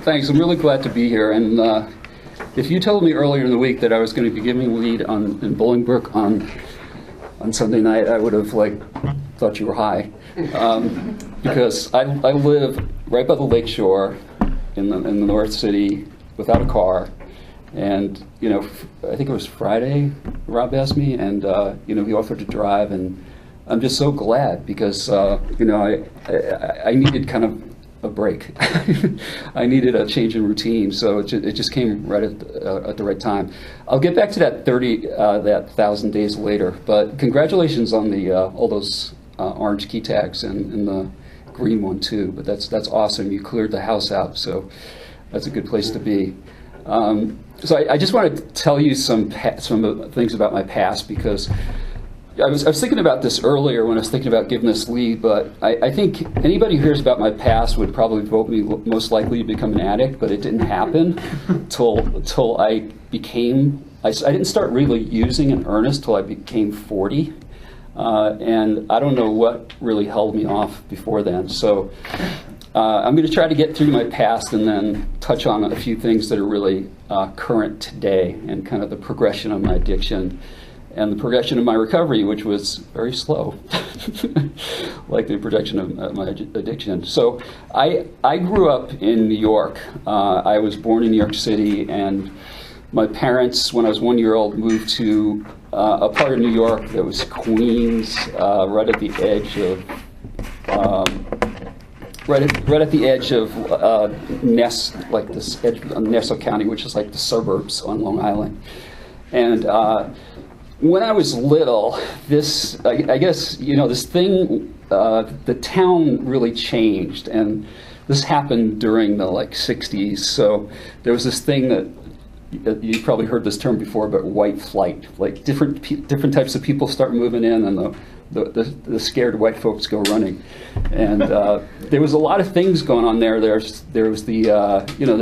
Thanks. I'm really glad to be here. And if you told me earlier in the week that I was going to be giving lead in Bolingbrook on Sunday night, I would have thought you were high, because I live right by the lake shore in the North City without a car. And I think it was Friday, Rob asked me, and he offered to drive, and I'm just so glad because I needed kind of a break. I needed a change in routine, so it just came right at the right time. I'll get back to that 1,000 days later, but congratulations on all those orange key tags and the green one too. But that's awesome. You cleared the house out, so that's a good place to be. So I just want to tell you some things about my past, because I was thinking about this earlier when I was thinking about giving this lead, but I think anybody who hears about my past would probably vote me most likely to become an addict, but it didn't happen till I didn't start really using in earnest till I became 40. And I don't know what really held me off before then. So I'm going to try to get through my past and then touch on a few things that are really current today, and kind of the progression of my addiction and the progression of my recovery, which was very slow, like the progression of my addiction. So I grew up in New York. I was born in New York City, and my parents, when I was 1 year old, moved to a part of New York that was Queens, right at the edge of Nassau County, which is like the suburbs on Long Island. And when I was little, this thing, the town really changed, and this happened during the 60s. So there was this thing that you probably heard this term before, but white flight. Like different types of people start moving in, and the scared white folks go running. And there was a lot of things going on there. There was the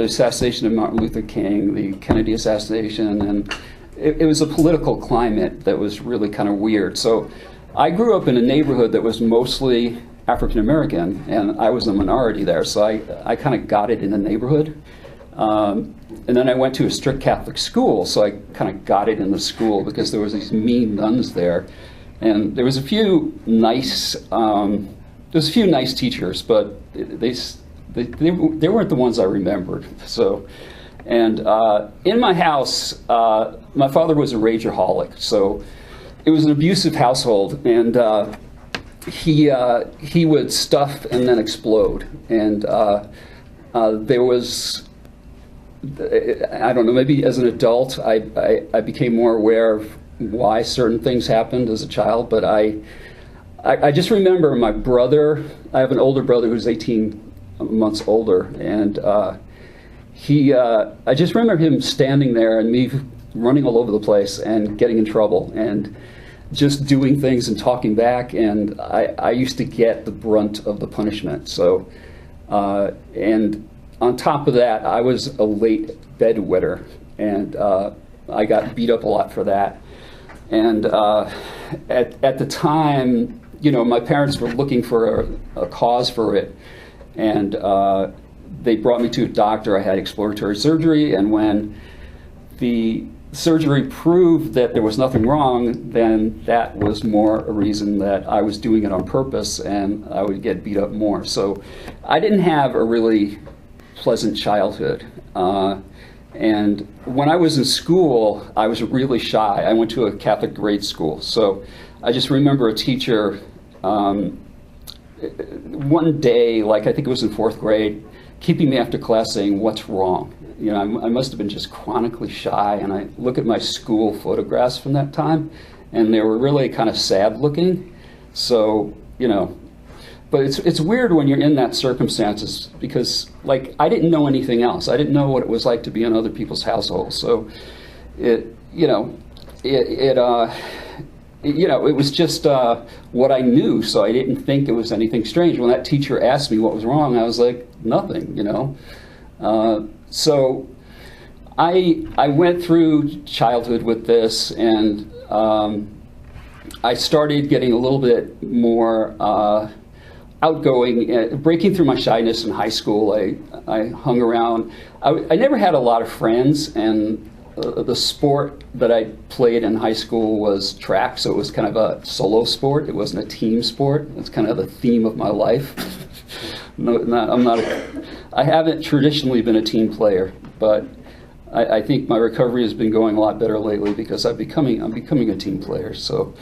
assassination of Martin Luther King, the Kennedy assassination, and it was a political climate that was really kind of weird. So I grew up in a neighborhood that was mostly African American, and I was a minority there. So I kind of got it in the neighborhood. And then I went to a strict Catholic school, so I kind of got it in the school because there was these mean nuns there. And there was a few nice teachers, but they weren't the ones I remembered. So. And in my house, my father was a rageaholic, so it was an abusive household, and he would stuff and then explode. And there was, I don't know, maybe as an adult, I became more aware of why certain things happened as a child, but I just remember my brother. I have an older brother who's 18 months older, and I just remember him standing there and me running all over the place and getting in trouble and just doing things and talking back, and I used to get the brunt of the punishment. So, and on top of that, I was a late bedwetter, and I got beat up a lot for that. And at the time, my parents were looking for a cause for it, and they brought me to a doctor. I had exploratory surgery, and when the surgery proved that there was nothing wrong, then that was more a reason that I was doing it on purpose, and I would get beat up more. So I didn't have a really pleasant childhood. And when I was in school, I was really shy. I went to a Catholic grade school, so I just remember a teacher one day, I think it was in 4th grade, keeping me after class saying, "What's wrong?" I must have been just chronically shy, and I look at my school photographs from that time, and they were really kind of sad looking. So, but it's weird when you're in that circumstances, because I didn't know anything else. I didn't know what it was like to be in other people's households. So it was just what I knew, so I didn't think it was anything strange. When that teacher asked me what was wrong, I was like, nothing, So I went through childhood with this, and I started getting a little bit more outgoing, breaking through my shyness in high school. I hung around. I never had a lot of friends, and the sport that I played in high school was track, so it was kind of a solo sport. It wasn't a team sport. It's kind of the theme of my life. I haven't traditionally been a team player, but I think my recovery has been going a lot better lately because I'm becoming a team player. So,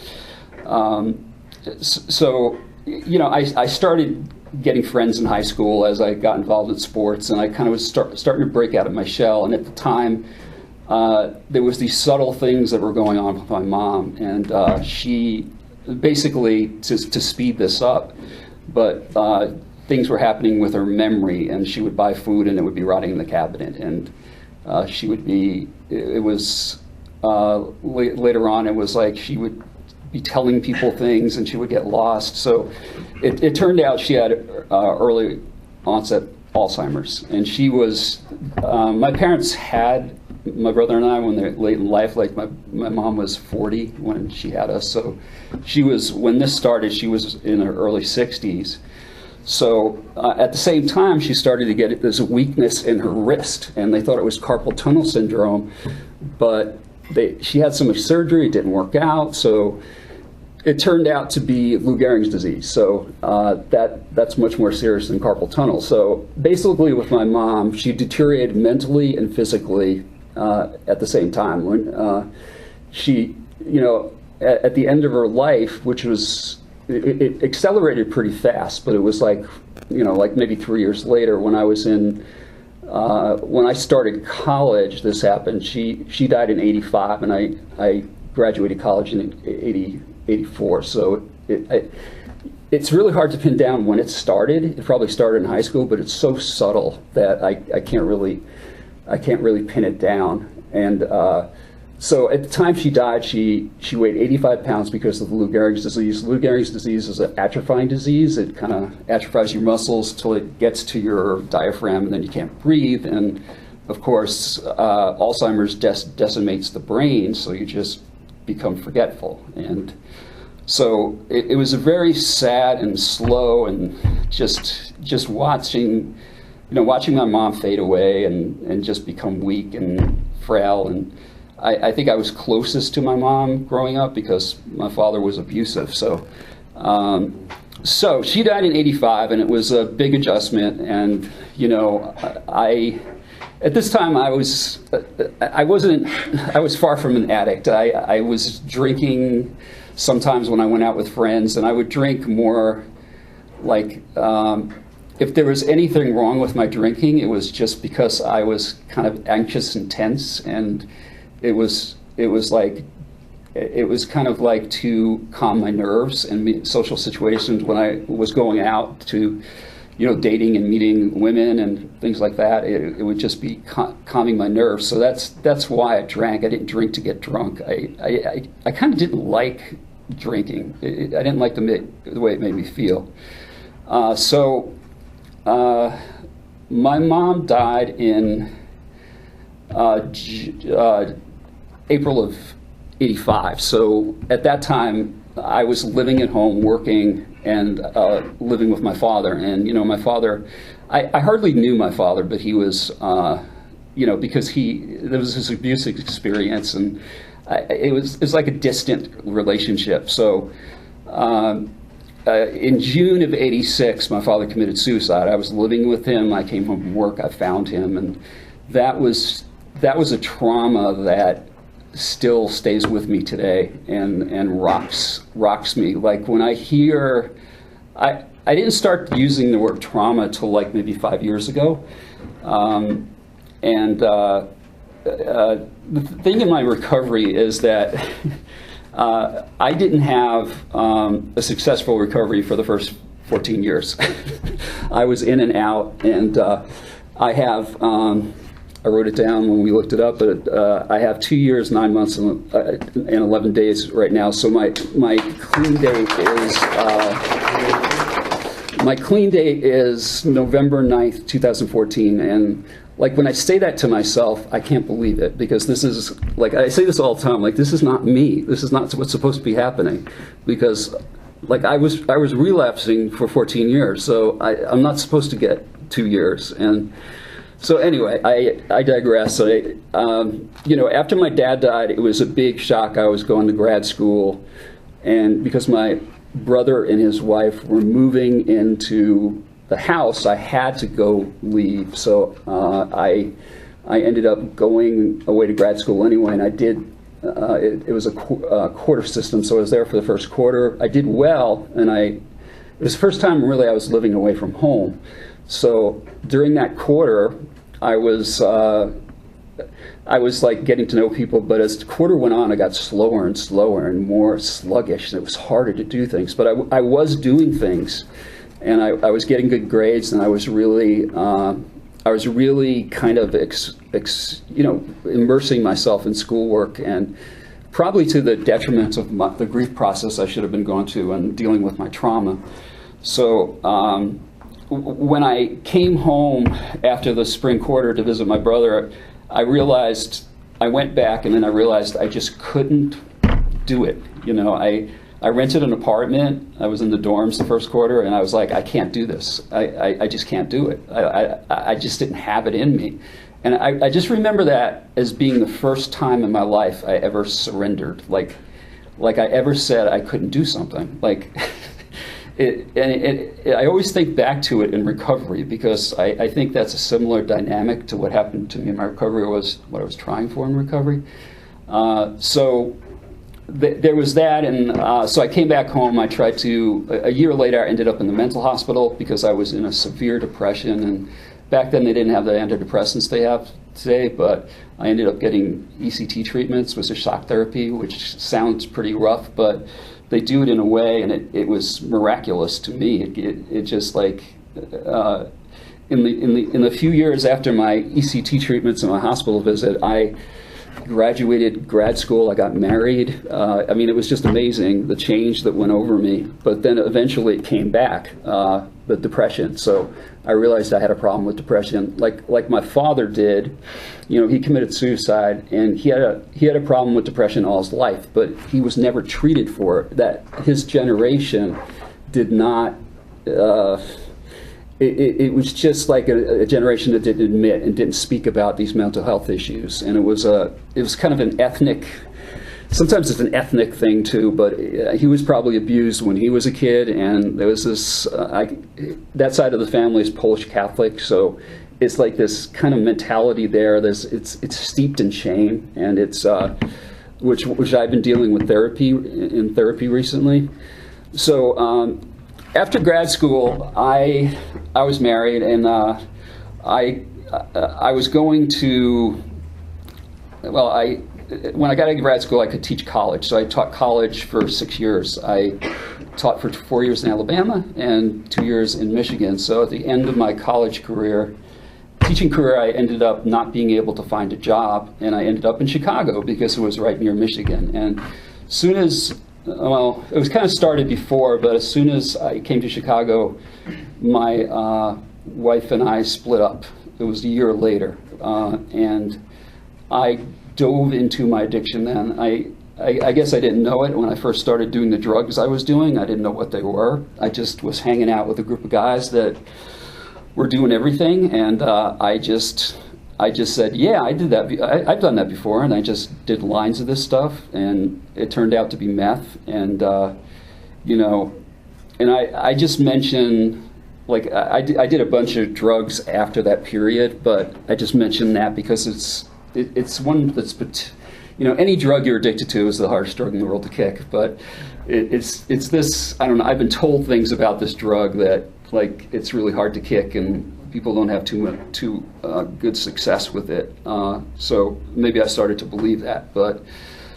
I started getting friends in high school as I got involved in sports, and I kind of was starting to break out of my shell. And at the time, there was these subtle things that were going on with my mom, and she basically, to speed this up, but things were happening with her memory, and she would buy food and it would be rotting in the cabinet, and she would be, it was, later on it was like she would be telling people things and she would get lost. So it turned out she had early onset Alzheimer's, and she was, my parents had my brother and I when they're late in life. Like my mom was 40 when she had us, so she was, when this started, she was in her early 60s. So at the same time, she started to get this weakness in her wrist, and they thought it was carpal tunnel syndrome, but she had so much surgery, it didn't work out, so it turned out to be Lou Gehrig's disease. So that's much more serious than carpal tunnel. So basically with my mom, she deteriorated mentally and physically at the same time. When she, at the end of her life, which was, it accelerated pretty fast, but it was like maybe 3 years later when I was in, when I started college, this happened. She died in '85, and I graduated college in '84. So it's really hard to pin down when it started. It probably started in high school, but it's so subtle that I can't really pin it down. And so at the time she died, she weighed 85 pounds because of Lou Gehrig's disease. Lou Gehrig's disease is an atrophying disease. It kind of atrophies your muscles till it gets to your diaphragm, and then you can't breathe. And of course, Alzheimer's decimates the brain, so you just become forgetful. And so it was a very sad and slow, and just watching my mom fade away and just become weak and frail. And I think I was closest to my mom growing up because my father was abusive. So she died in '85, and it was a big adjustment. And at this time I was far from an addict. I was drinking sometimes when I went out with friends, and I would drink more like, if there was anything wrong with my drinking, it was just because I was kind of anxious and tense, and it was kind of like to calm my nerves in social situations when I was going out to, dating and meeting women and things like that. It would just be calming my nerves. So that's why I drank. I didn't drink to get drunk. I kind of didn't like drinking. I didn't like the way it made me feel. My mom died in April of '85. So at that time, I was living at home, working, and living with my father. And my father, I hardly knew my father, but he was, because there was this abusive experience, and it was like a distant relationship. So in June of '86, my father committed suicide. I was living with him. I came home from work. I found him, and that was a trauma that still stays with me today and rocks me. Like when I hear, I didn't start using the word trauma till like maybe 5 years ago, the thing in my recovery is that I didn't have a successful recovery for the first 14 years. I was in and out, and I have, I wrote it down when we looked it up, but I have 2 years, 9 months, and 11 days right now. So my clean date is November 9th, 2014, and like when I say that to myself, I can't believe it, because this is, like I say this all the time, like this is not me. This is not what's supposed to be happening, because like I was relapsing for 14 years, so I'm not supposed to get 2 years. And so anyway, I digress. After my dad died, it was a big shock. I was going to grad school, and because my brother and his wife were moving into the house, I had to go leave. So I ended up going away to grad school anyway, and I did. It was a quarter system, so I was there for the first quarter. I did well, and it was the first time really I was living away from home. So during that quarter, I was like getting to know people, but as the quarter went on, I got slower and slower and more sluggish, and it was harder to do things. But I was doing things, and I was getting good grades, and I was really kind of immersing myself in schoolwork, and probably to the detriment of the grief process I should have been going to and dealing with my trauma. So when I came home after the spring quarter to visit my brother, I went back, and then I realized I just couldn't do it. I rented an apartment. I was in the dorms the first quarter, and I was like, I can't do this. I just can't do it. I just didn't have it in me. And I just remember that as being the first time in my life I ever surrendered. Like I ever said I couldn't do something. I always think back to it in recovery, because I think that's a similar dynamic to what happened to me in my recovery, was what I was trying for in recovery. There was that, and so I came back home. I tried to, a year later, I ended up in the mental hospital because I was in a severe depression, and back then they didn't have the antidepressants they have today, but I ended up getting ECT treatments, which is shock therapy, which sounds pretty rough, but they do it in a way, and it was miraculous to me. It just like, in the few years after my ECT treatments and my hospital visit, I graduated grad school, I got married. It was just amazing, the change that went over me. But then eventually it came back, the depression. So I realized I had a problem with depression, like my father did. He committed suicide, and he had a problem with depression all his life, but he was never treated for it. That his generation did not. It was just like a generation that didn't admit and didn't speak about these mental health issues, and it was kind of an ethnic. Sometimes it's an ethnic thing too, but he was probably abused when he was a kid, and there was this. That side of the family is Polish Catholic, so it's like this kind of mentality there. It's steeped in shame, and it's which I've been dealing with in therapy recently. So. After grad school, I was married, and I was going to. When I got into grad school, I could teach college, so I taught college for 6 years. I taught for 4 years in Alabama and 2 years in Michigan. So at the end of my college teaching career, I ended up not being able to find a job, and I ended up in Chicago because it was right near Michigan. And as soon as it was kind of started before, but as soon as I came to Chicago, my wife and I split up. It was a year later, and I dove into my addiction then. I guess I didn't know it when I first started doing the drugs I was doing. I didn't know what they were. I just was hanging out with a group of guys that were doing everything, and I just said, yeah, I did that. I've done that before, and I just did lines of this stuff, and it turned out to be meth. And and I just mentioned, like, I did a bunch of drugs after that period, but I just mentioned that because it's one that's, any drug you're addicted to is the hardest drug in the world to kick. But it's this, I don't know. I've been told things about this drug that, like, it's really hard to kick, and people don't have too good success with it. So maybe I started to believe that. But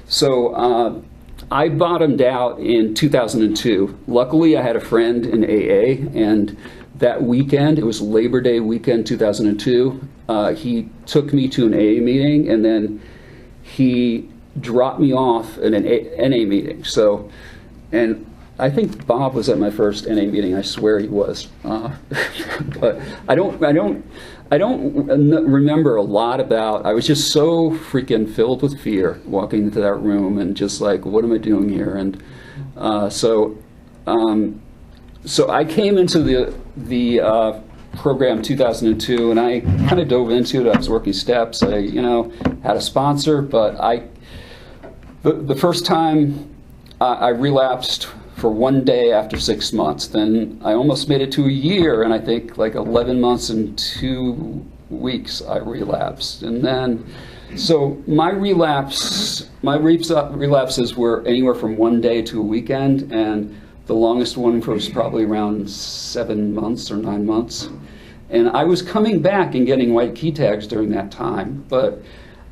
so I bottomed out in 2002. Luckily, I had a friend in AA, and that weekend, it was Labor Day weekend 2002, he took me to an AA meeting, and then he dropped me off at an NA meeting. So, and I think Bob was at my first NA meeting. I swear he was, but I don't remember a lot about. I was just so freaking filled with fear walking into that room, and just like, what am I doing here? And so So I came into the program 2002, and I kind of dove into it. I was working steps. I, had a sponsor, but the first time I relapsed for 1 day after 6 months. Then I almost made it to a year, and I think like 11 months and 2 weeks I relapsed. And then, so my relapses were anywhere from 1 day to a weekend, and the longest one was probably around 7 months or 9 months. And I was coming back and getting white key tags during that time, but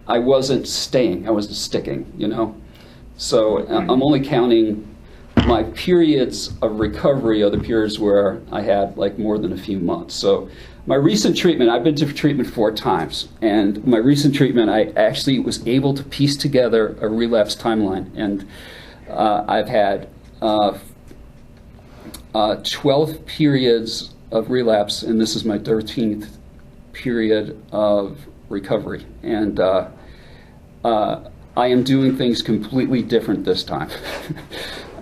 I wasn't staying, I wasn't sticking, So I'm only counting my periods of recovery are the periods where I had like more than a few months. So my recent treatment, I've been to treatment 4 times, and my recent treatment, I actually was able to piece together a relapse timeline, and I've had 12 periods of relapse, and this is my 13th period of recovery. And I am doing things completely different this time.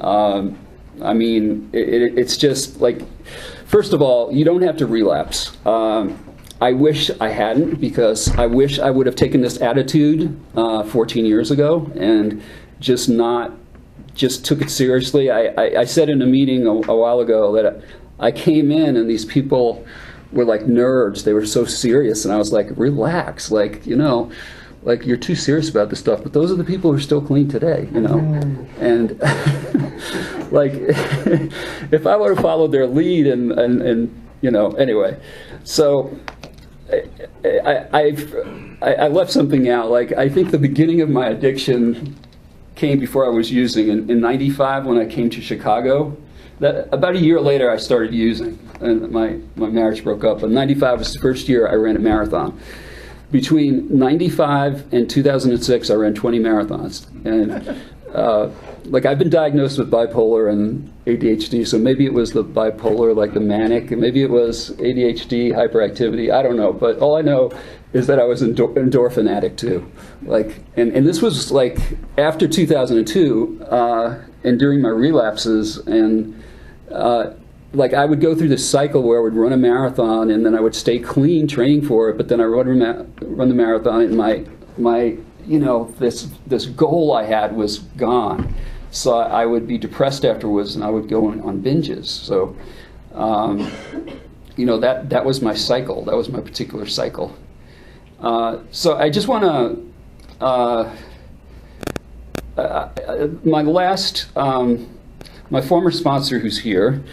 I mean, it's just like, first of all, you don't have to relapse. I wish I hadn't, because I wish I would have taken this attitude 14 years ago and just took it seriously. I said in a meeting a while ago that I came in and these people were like nerds. They were so serious, and I was like, relax, like, like you're too serious about this stuff, but those are the people who are still clean today, And like, if I would have followed their lead and anyway, so I left something out. Like, I think the beginning of my addiction came before I was using. In 95, when I came to Chicago, that about a year later I started using, and my marriage broke up. But 95 was the first year I ran a marathon. Between 95 and 2006, I ran 20 marathons. And like, I've been diagnosed with bipolar and ADHD, so maybe it was the bipolar, like the manic, and maybe it was ADHD, hyperactivity, I don't know. But all I know is that I was an endorphin addict too. Like, and this was like after 2002, and during my relapses, and like, I would go through this cycle where I would run a marathon, and then I would stay clean training for it, but then I run the marathon, and my this goal I had was gone. So I would be depressed afterwards, and I would go on binges. So that was my cycle. That was my particular cycle. So I just want to my former sponsor, who's here,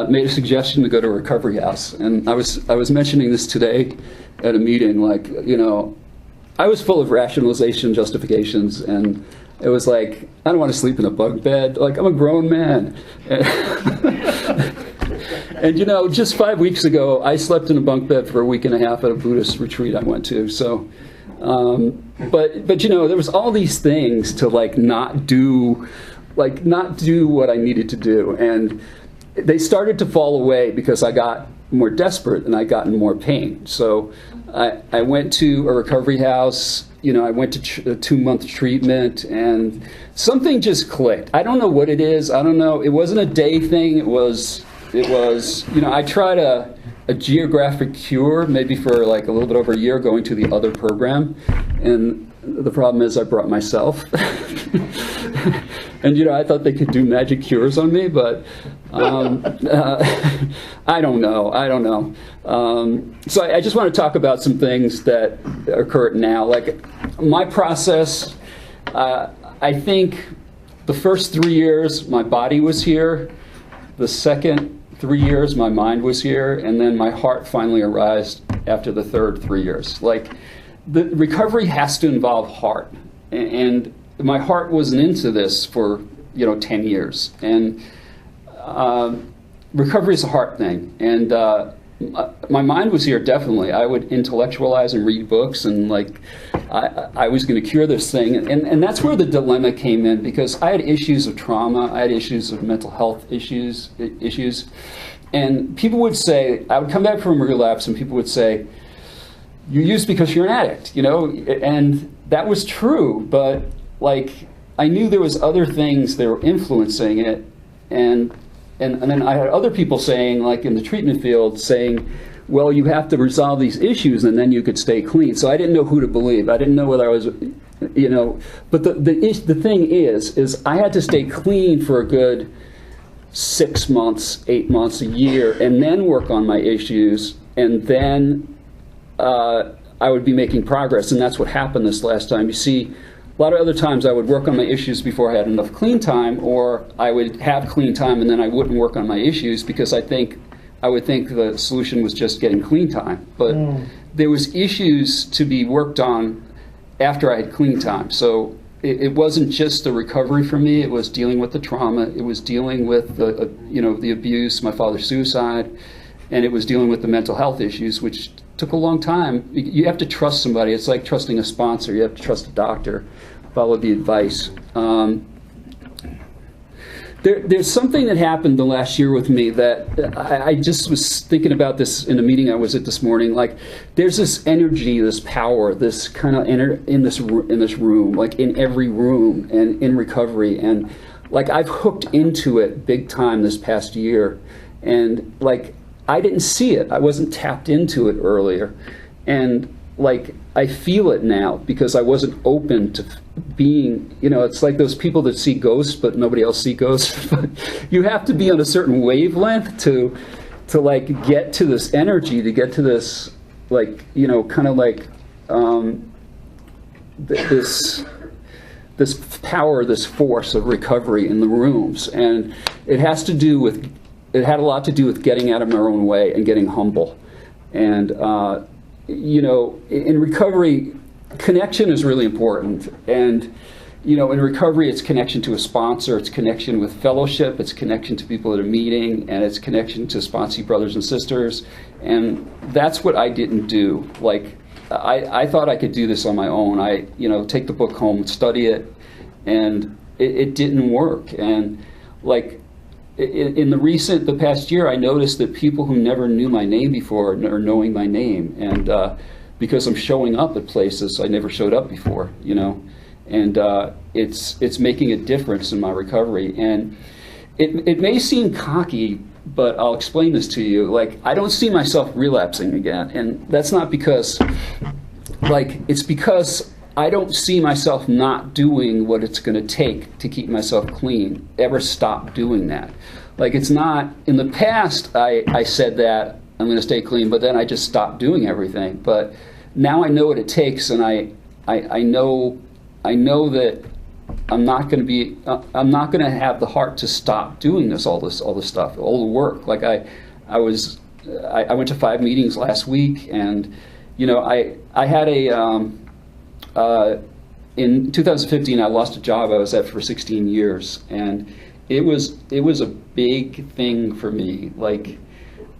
made a suggestion to go to a recovery house, and I was mentioning this today at a meeting. Like, I was full of rationalization, justifications, and it was like, I don't want to sleep in a bunk bed. Like, I'm a grown man. And just 5 weeks ago, I slept in a bunk bed for a week and a half at a Buddhist retreat I went to. So, but there was all these things to not do what I needed to do, and they started to fall away because I got more desperate and I got in more pain. So I went to a recovery house. I went to a 2-month treatment, and something just clicked. I don't know what it is. I don't know. It wasn't a day thing. It was. I tried a geographic cure maybe for like a little bit over a year, going to the other program, and the problem is I brought myself. And I thought they could do magic cures on me, but I don't know. So I just want to talk about some things that occur now. Like, my process, I think the first 3 years my body was here. The second 3 years my mind was here, and then my heart finally arose after the third 3 years. Like, the recovery has to involve heart, and my heart wasn't into this for 10 years, and recovery is a heart thing, and my mind was here definitely. I would intellectualize and read books, and I was going to cure this thing, and that's where the dilemma came in, because I had issues of trauma, I had issues of mental health issues, and people would say, I would come back from a relapse, and people would say, you use because you're an addict, and that was true, but I knew there was other things that were influencing it, and and then I had other people saying, like in the treatment field, saying, well, you have to resolve these issues and then you could stay clean. So I didn't know who to believe. I didn't know whether I was, but the thing is I had to stay clean for a good 6 months, 8 months, a year, and then work on my issues, and then I would be making progress, and that's what happened this last time. You see, a lot of other times I would work on my issues before I had enough clean time, or I would have clean time and then I wouldn't work on my issues because I would think the solution was just getting clean time. But there was issues to be worked on after I had clean time. So it wasn't just the recovery for me, it was dealing with the trauma, it was dealing with the abuse, my father's suicide, and it was dealing with the mental health issues, which took a long time. You have to trust somebody. It's like trusting a sponsor. You have to trust a doctor, follow the advice. There's something that happened the last year with me that I just was thinking about this in a meeting I was at this morning. Like, there's this energy, this power, this kind of in this room, like in every room and in recovery. And like, I've hooked into it big time this past year. And like, I didn't see it. I wasn't tapped into it earlier. And like, I feel it now because I wasn't open to being, it's like those people that see ghosts, but nobody else see ghosts. You have to be on a certain wavelength to like get to this energy, to get to this, like, kind of like this power, this force of recovery in the rooms. And it had a lot to do with getting out of my own way and getting humble. And, in recovery, connection is really important. And, in recovery, it's connection to a sponsor, it's connection with fellowship, it's connection to people at a meeting, and it's connection to sponsee brothers and sisters. And that's what I didn't do. Like, I thought I could do this on my own. I, take the book home, study it, and it didn't work. And, like, in the past year, I noticed that people who never knew my name before are knowing my name, and because I'm showing up at places I never showed up before, and it's making a difference in my recovery. And it may seem cocky, but I'll explain this to you. Like, I don't see myself relapsing again, and that's not because, it's because I don't see myself not doing what it's going to take to keep myself clean, ever stop doing that. Like, it's not, in the past, I said that I'm going to stay clean, but then I just stopped doing everything. But now I know what it takes, and I know that I'm not going to have the heart to stop doing all this stuff, all the work. Like, I went to 5 meetings last week, and I had in 2015, I lost a job I was at for 16 years, and it was a big thing for me. Like,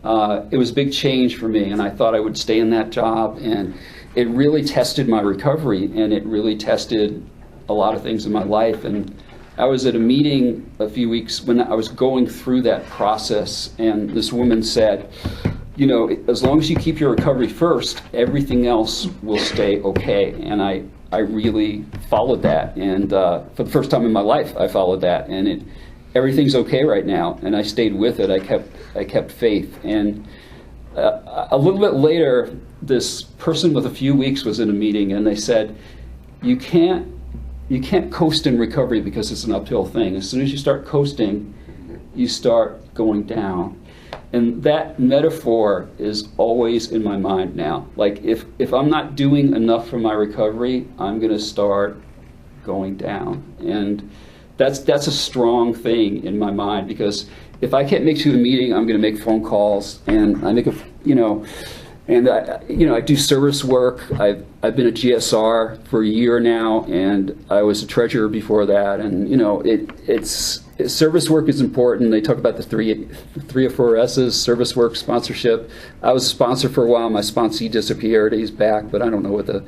it was a big change for me, and I thought I would stay in that job, and it really tested my recovery, and it really tested a lot of things in my life. And I was at a meeting a few weeks when I was going through that process, and this woman said, as long as you keep your recovery first, everything else will stay okay. And I really followed that, and for the first time in my life, I followed that, and everything's okay right now. And I stayed with it. I kept faith. And a little bit later, this person with a few weeks was in a meeting, and they said, you can't coast in recovery because it's an uphill thing. As soon as you start coasting, you start going down. And that metaphor is always in my mind now. Like, if I'm not doing enough for my recovery, I'm going to start going down. And that's a strong thing in my mind, because if I can't make it to a meeting, I'm going to make phone calls, and I make I do service work. I've been a GSR for a year now, and I was a treasurer before that. And service work is important. They talk about the three or four S's: service work, sponsorship. I was a sponsor for a while. My sponsee disappeared. He's back, but I don't know what I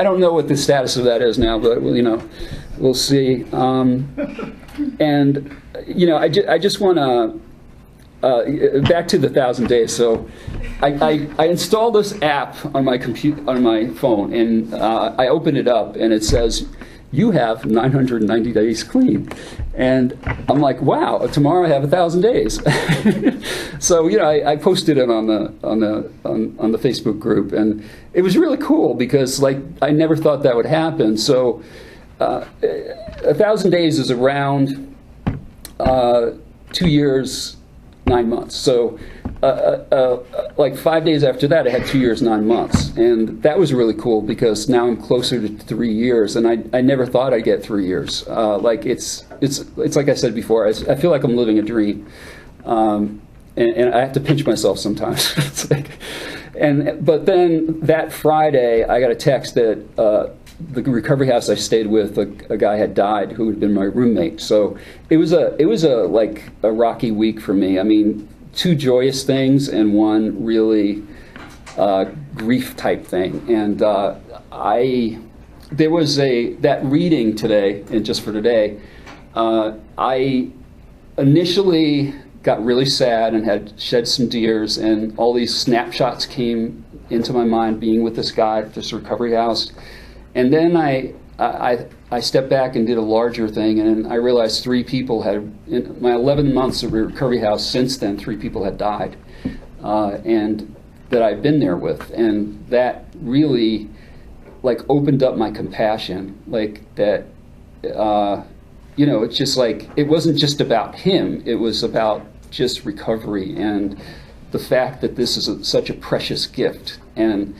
don't know what the status of that is now. But we'll see. And I just want to. Back to the 1,000 days. So I installed this app on my phone, and I open it up, and it says, you have 990 days clean. And I'm like, wow, tomorrow I have 1,000 days. So, you know, I posted it on the Facebook group, and it was really cool because, like, I never thought that would happen. So 1,000 days is around 2 years, 9 months. So like 5 days after that, I had 2 years, 9 months. And that was really cool because now I'm closer to 3 years, and I never thought I'd get 3 years. Like it's like I said before, I feel like I'm living a dream. And I have to pinch myself sometimes. It's like, but then that Friday, I got a text that the recovery house I stayed with, a guy had died who had been my roommate. So it was like a rocky week for me. I mean, 2 joyous things and 1 really grief type thing. And there was that reading today, and just for today, I initially got really sad and had shed some tears, and all these snapshots came into my mind being with this guy at this recovery house. And then I stepped back and did a larger thing, and I realized 3 people had, in my 11 months at recovery house since then, 3 people had died, and that I've been there with. And that really, like, opened up my compassion, like that, you know, it's just like, it wasn't just about him, it was about just recovery and the fact that this is such a precious gift, and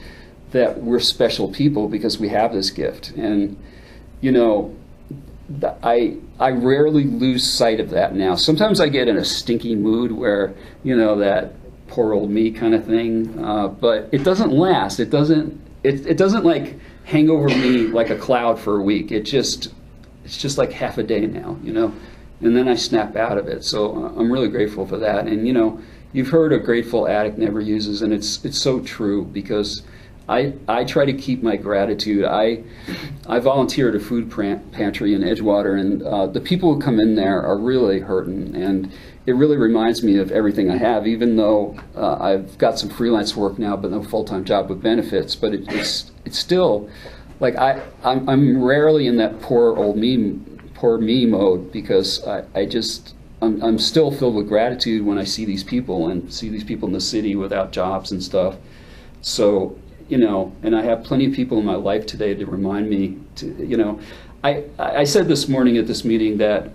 that we're special people because we have this gift. And, you know, I rarely lose sight of that now. Sometimes I get in a stinky mood where, you know, that poor old me kind of thing, but it doesn't last. It doesn't like hang over me like a cloud for a week. It's just like half a day now, you know, and then I snap out of it. So I'm really grateful for that. And, you know, you've heard a grateful addict never uses, and it's so true, because I try to keep my gratitude. I volunteer at a food pantry in Edgewater, and the people who come in there are really hurting, and it really reminds me of everything I have, even though I've got some freelance work now, but no full-time job with benefits. But it's still, like, I'm rarely in that poor me mode, because I'm still filled with gratitude when I see these people and see these people in the city without jobs and stuff. So, you know, and I have plenty of people in my life today to remind me to, you know, I said this morning at this meeting that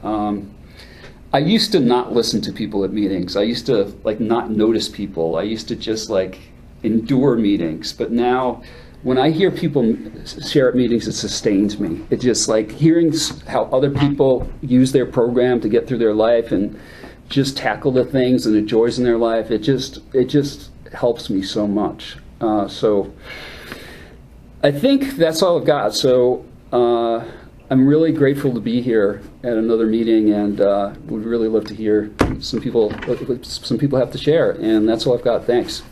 I used to not listen to people at meetings. I used to, like, not notice people. I used to just, like, endure meetings. But now, when I hear people share at meetings, it sustains me. It just, like, hearing how other people use their program to get through their life and just tackle the things and the joys in their life, it just helps me so much. So I think that's all I've got. So I'm really grateful to be here at another meeting, and would really love to hear some people have to share. And that's all I've got. Thanks.